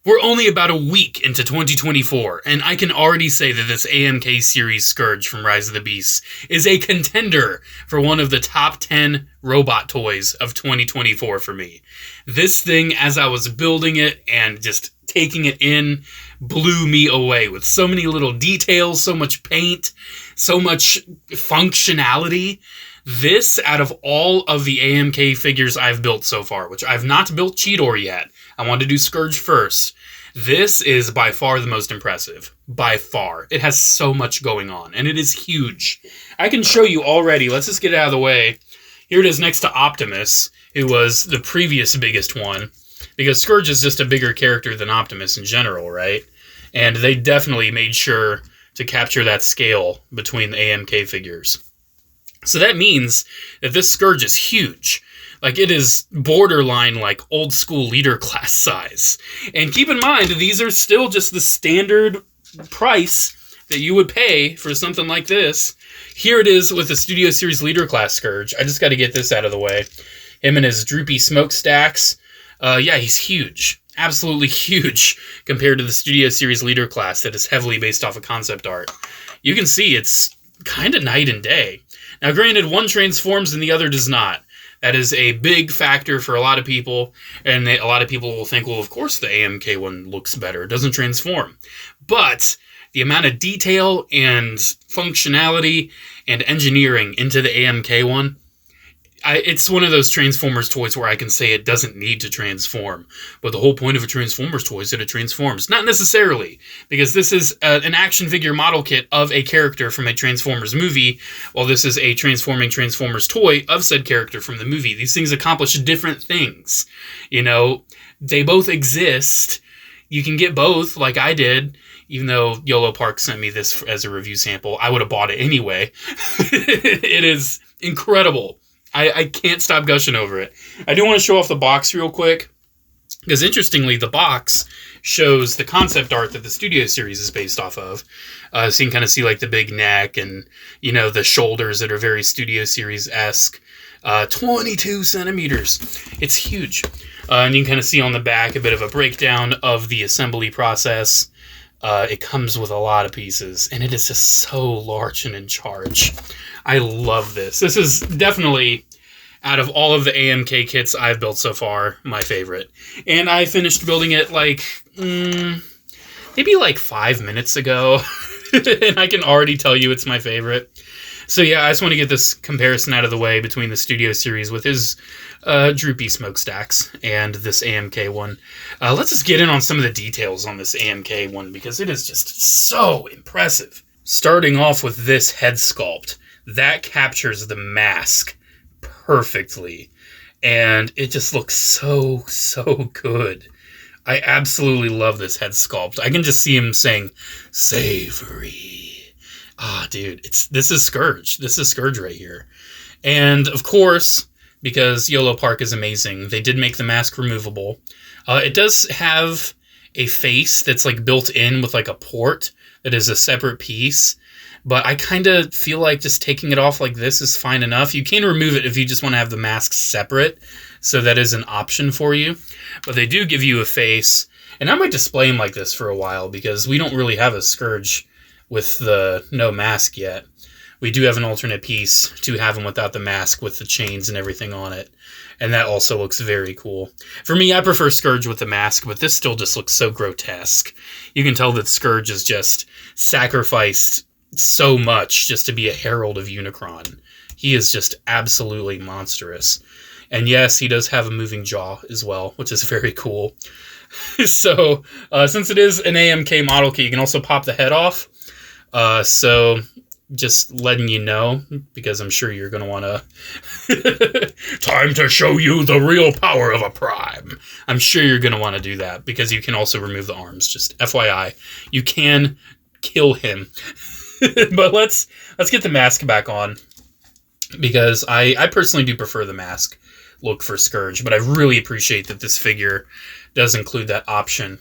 We're only about a week into 2024, and I can already say that this AMK series Scourge from Rise of the Beasts is a contender for one of the top 10 robot toys of 2024 for me. This thing, as I was building it and just taking it in, blew me away with so many little details, so much paint, so much functionality. This, out of all of the AMK figures I've built so far, which I've not built Cheetor yet, I wanted to do Scourge first. This is by far the most impressive. By far. It has so much going on, and it is huge. I can show you already. Let's just get it out of the way. Here it is next to Optimus, who was the previous biggest one, because Scourge is just a bigger character than Optimus in general, right? And they definitely made sure to capture that scale between the AMK figures. So that means that this Scourge is huge. Like, it is borderline, like, old school leader class size. And keep in mind, these are still just the standard price that you would pay for something like this. Here it is with the Studio Series leader class Scourge. I just got to get this out of the way. Him and his droopy smokestacks. Yeah, he's huge. Absolutely huge compared to the Studio Series leader class that is heavily based off of concept art. You can see it's kind of night and day. Now, granted, one transforms and the other does not. That is a big factor for a lot of people, and a lot of people will think, well, of course the AMK one looks better. It doesn't transform. But the amount of detail and functionality and engineering into the AMK one, it's one of those Transformers toys where I can say it doesn't need to transform. But the whole point of a Transformers toy is that it transforms. Not necessarily, because this is an action figure model kit of a character from a Transformers movie, while this is a transforming Transformers toy of said character from the movie. These things accomplish different things. You know, they both exist. You can get both, like I did. Even though Yolopark sent me this as a review sample, I would have bought it anyway. It is incredible. I can't stop gushing over it. I do want to show off the box real quick, because interestingly, the box shows the concept art that the Studio Series is based off of. So you can kind of see like the big neck and, you know, the shoulders that are very Studio Series-esque. 22 centimeters. It's huge. And you can kind of see on the back a bit of a breakdown of the assembly process. It comes with a lot of pieces, and it is just so large and in charge. I love this. This is definitely, out of all of the AMK kits I've built so far, my favorite. And I finished building it like, maybe like 5 minutes ago. And I can already tell you it's my favorite. So yeah, I just want to get this comparison out of the way between the Studio Series with his droopy smokestacks and this AMK one. Let's just get in on some of the details on this AMK one, because it is just so impressive. Starting off with this head sculpt. That captures the mask perfectly. And it just looks so, so good. I absolutely love this head sculpt. I can just see him saying, savory. Ah, dude, this is Scourge. This is Scourge right here. And, of course, because Yolopark is amazing, they did make the mask removable. It does have a face that's, like, built in with, like, a port that is a separate piece. But I kind of feel like just taking it off like this is fine enough. You can remove it if you just want to have the mask separate. So that is an option for you. But they do give you a face. And I might display him like this for a while, because we don't really have a Scourge with the no mask yet. We do have an alternate piece to have him without the mask with the chains and everything on it. And that also looks very cool. For me, I prefer Scourge with the mask, but this still just looks so grotesque. You can tell that Scourge is just sacrificed so much just to be a herald of Unicron. He is just absolutely monstrous. And yes, he does have a moving jaw as well, which is very cool. So, since it is an AMK model kit, you can also pop the head off. So, just letting you know, because I'm sure you're going to want to... Time to show you the real power of a Prime. I'm sure you're going to want to do that, because you can also remove the arms. Just FYI, you can kill him. But let's get the mask back on, because I personally do prefer the mask look for Scourge, but I really appreciate that this figure does include that option.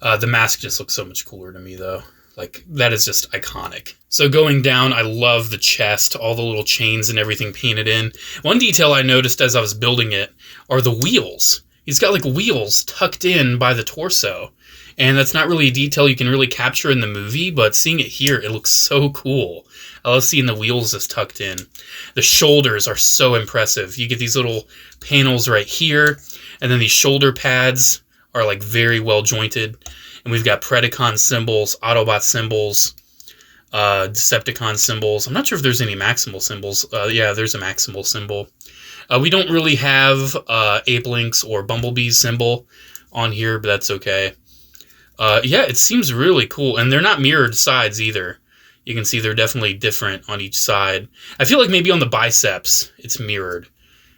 The mask just looks so much cooler to me, though. Like, that is just iconic. So going down, I love the chest, all the little chains and everything painted in. One detail I noticed as I was building it are the wheels. He's got like wheels tucked in by the torso. And that's not really a detail you can really capture in the movie, but seeing it here, it looks so cool. I love seeing the wheels just tucked in. The shoulders are so impressive. You get these little panels right here, and then these shoulder pads are like very well jointed. And we've got Predacon symbols, Autobot symbols, Decepticon symbols. I'm not sure if there's any Maximal symbols. Yeah, there's a Maximal symbol. We don't really have Ape Link's or Bumblebee's symbol on here, but that's okay. Yeah, it seems really cool. And they're not mirrored sides either. You can see they're definitely different on each side. I feel like maybe on the biceps, it's mirrored.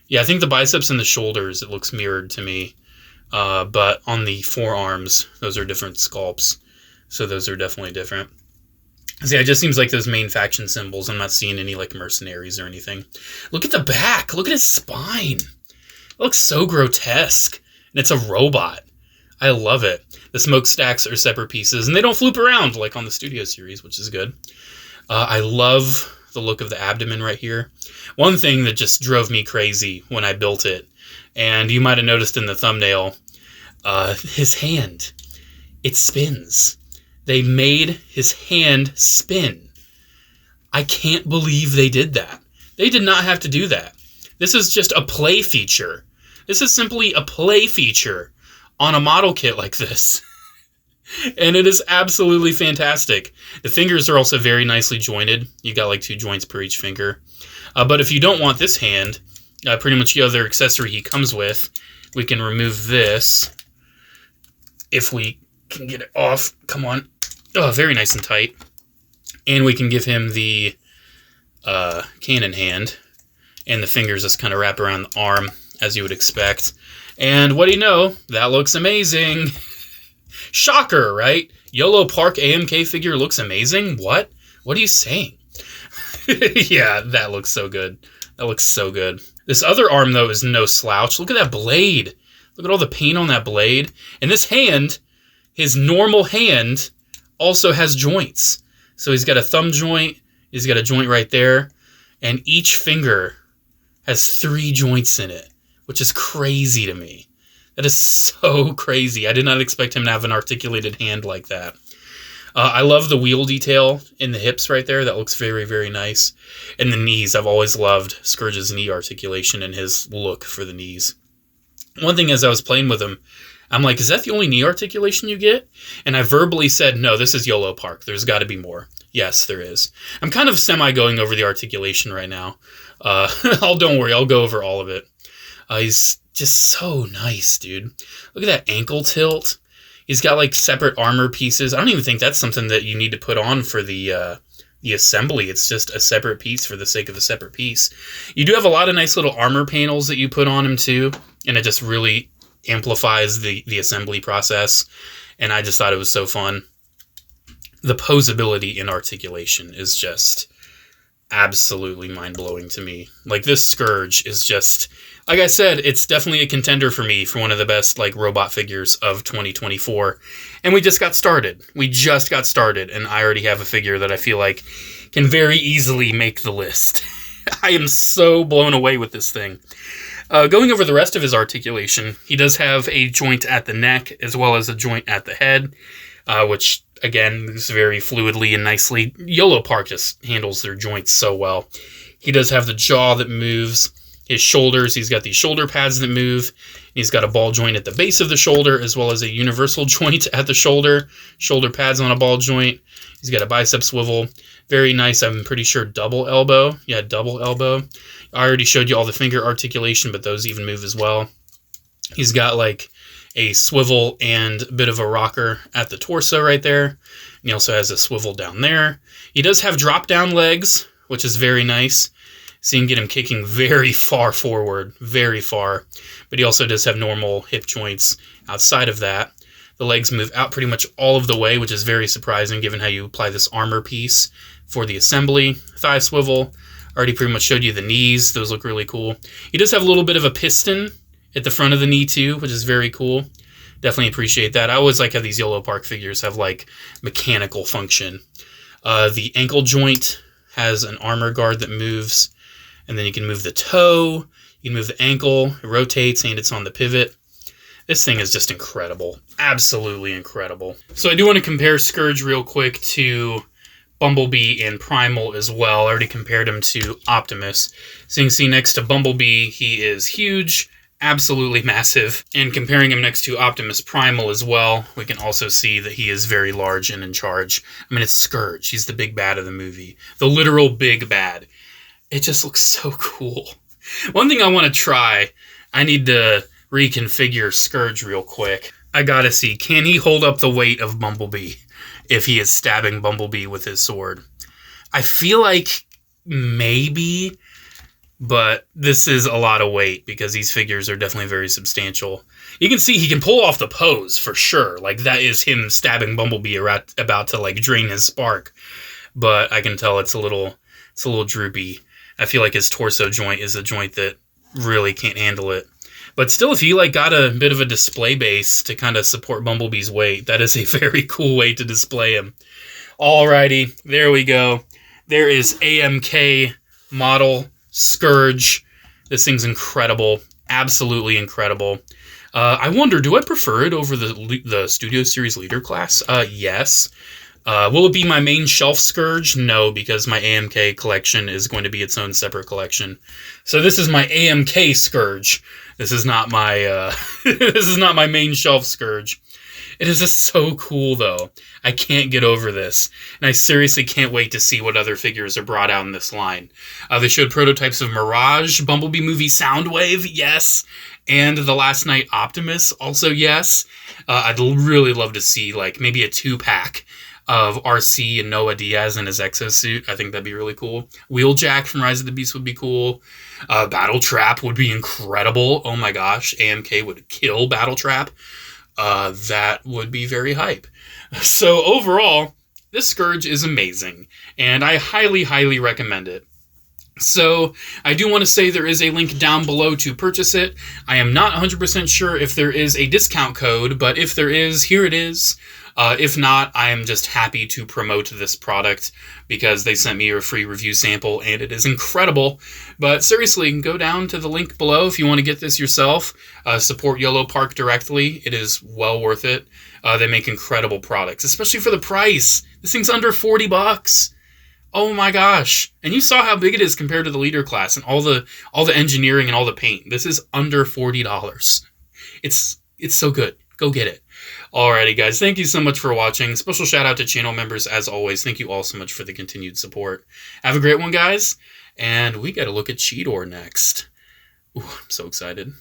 Yeah, I think the biceps and the shoulders, it looks mirrored to me. But on the forearms, those are different sculpts. So those are definitely different. See, it just seems like those main faction symbols. I'm not seeing any like mercenaries or anything. Look at the back. Look at his spine. It looks so grotesque. And it's a robot. I love it. The smokestacks are separate pieces, and they don't floop around like on the Studio Series, which is good. I love the look of the abdomen right here. One thing that just drove me crazy when I built it, and you might have noticed in the thumbnail, his hand. It spins. They made his hand spin. I can't believe they did that. They did not have to do that. This is just a play feature. This is simply a play feature on a model kit like this. And it is absolutely fantastic. The fingers are also very nicely jointed. You got like 2 joints per each finger. But if you don't want this hand, pretty much the other accessory he comes with, we can remove this. If we can get it off. Come on. Oh, very nice and tight. And we can give him the cannon hand. And the fingers just kind of wrap around the arm, as you would expect. And what do you know? That looks amazing. Shocker, right? Yolopark AMK figure looks amazing? What? What are you saying? Yeah, that looks so good. That looks so good. This other arm, though, is no slouch. Look at that blade. Look at all the paint on that blade. And this hand, his normal hand, also has joints. So he's got a thumb joint. He's got a joint right there. And each finger has 3 joints in it, which is crazy to me. That is so crazy. I did not expect him to have an articulated hand like that. I love the wheel detail in the hips right there. That looks very, very nice. And the knees. I've always loved Scourge's knee articulation and his look for the knees. One thing as I was playing with him, I'm like, is that the only knee articulation you get? And I verbally said, no, this is Yolopark. There's got to be more. Yes, there is. I'm kind of semi-going over the articulation right now. Don't worry, I'll go over all of it. He's just so nice, dude. Look at that ankle tilt. He's got like separate armor pieces. I don't even think that's something that you need to put on for the assembly. It's just a separate piece for the sake of a separate piece. You do have a lot of nice little armor panels that you put on him too, and it just really amplifies the assembly process. And I just thought it was so fun. The posability in articulation is just absolutely mind-blowing to me. Like, this Scourge is just, like I said, it's definitely a contender for me for one of the best like robot figures of 2024. And we just got started. And I already have a figure that I feel like can very easily make the list. I am so blown away with this thing. Going over the rest of his articulation, he does have a joint at the neck as well as a joint at the head, which again moves very fluidly and nicely. Yolopark just handles their joints so well. He does have the jaw that moves. His shoulders, he's got these shoulder pads that move. He's got a ball joint at the base of the shoulder as well as a universal joint at the shoulder. Shoulder pads on a ball joint. He's got a bicep swivel. Very nice, I'm pretty sure double elbow. Yeah, double elbow. I already showed you all the finger articulation, but those even move as well. He's got like a swivel and a bit of a rocker at the torso right there. And he also has a swivel down there. He does have drop down legs, which is very nice. So you can get him kicking very far forward, very far. But he also does have normal hip joints outside of that. The legs move out pretty much all of the way, which is very surprising given how you apply this armor piece for the assembly. Thigh swivel. Already pretty much showed you the knees. Those look really cool. He does have a little bit of a piston at the front of the knee too, which is very cool. Definitely appreciate that. I always like how these Yolopark figures have like mechanical function. The ankle joint has an armor guard that moves. And then you can move the toe, you can move the ankle, it rotates and it's on the pivot. This thing is just incredible. Absolutely incredible. So I do want to compare Scourge real quick to Bumblebee and Primal as well. I already compared him to Optimus. So you can see next to Bumblebee, he is huge, absolutely massive. And comparing him next to Optimus Primal as well, we can also see that he is very large and in charge. I mean, it's Scourge. He's the big bad of the movie. The literal big bad. It just looks so cool. One thing I want to try, I need to reconfigure Scourge real quick. I gotta see, can he hold up the weight of Bumblebee if he is stabbing Bumblebee with his sword? I feel like maybe, but this is a lot of weight because these figures are definitely very substantial. You can see he can pull off the pose for sure. Like, that is him stabbing Bumblebee about to like drain his spark. But I can tell it's a little droopy. I feel like his torso joint is a joint that really can't handle it. But still, if you like got a bit of a display base to kind of support Bumblebee's weight, that is a very cool way to display him. Alrighty, there we go. There is AMK model Scourge. This thing's incredible. Absolutely incredible. I wonder, do I prefer it over the Studio Series Leader class? Yes. Will it be my main shelf Scourge? No, because my AMK collection is going to be its own separate collection. So this is my AMK Scourge. This is not my this is not my main shelf Scourge. It is just so cool, though. I can't get over this. And I seriously can't wait to see what other figures are brought out in this line. They showed prototypes of Mirage, Bumblebee movie Soundwave, yes. And The Last Night Optimus, also yes. I'd really love to see, like, maybe a 2-pack of RC and Noah Diaz in his exosuit. I think that'd be really cool. Wheeljack from Rise of the Beast would be cool. Battle Trap would be incredible. Oh my gosh, AMK would kill Battle Trap. That would be very hype. So overall, this Scourge is amazing, and I highly, highly recommend it. So I do want to say there is a link down below to purchase it. I am not 100% sure if there is a discount code, but if there is, here it is. If not, I am just happy to promote this product because they sent me a free review sample and it is incredible. But seriously, go down to the link below if you want to get this yourself. Support Yolopark directly. It is well worth it. They make incredible products, especially for the price. This thing's under $40. Oh my gosh. And you saw how big it is compared to the leader class and all the engineering and all the paint. This is under $40. It's so good. Go get it. Alrighty, guys. Thank you so much for watching. Special shout out to channel members, as always. Thank you all so much for the continued support. Have a great one, guys. And we got to look at Cheetor next. Ooh, I'm so excited.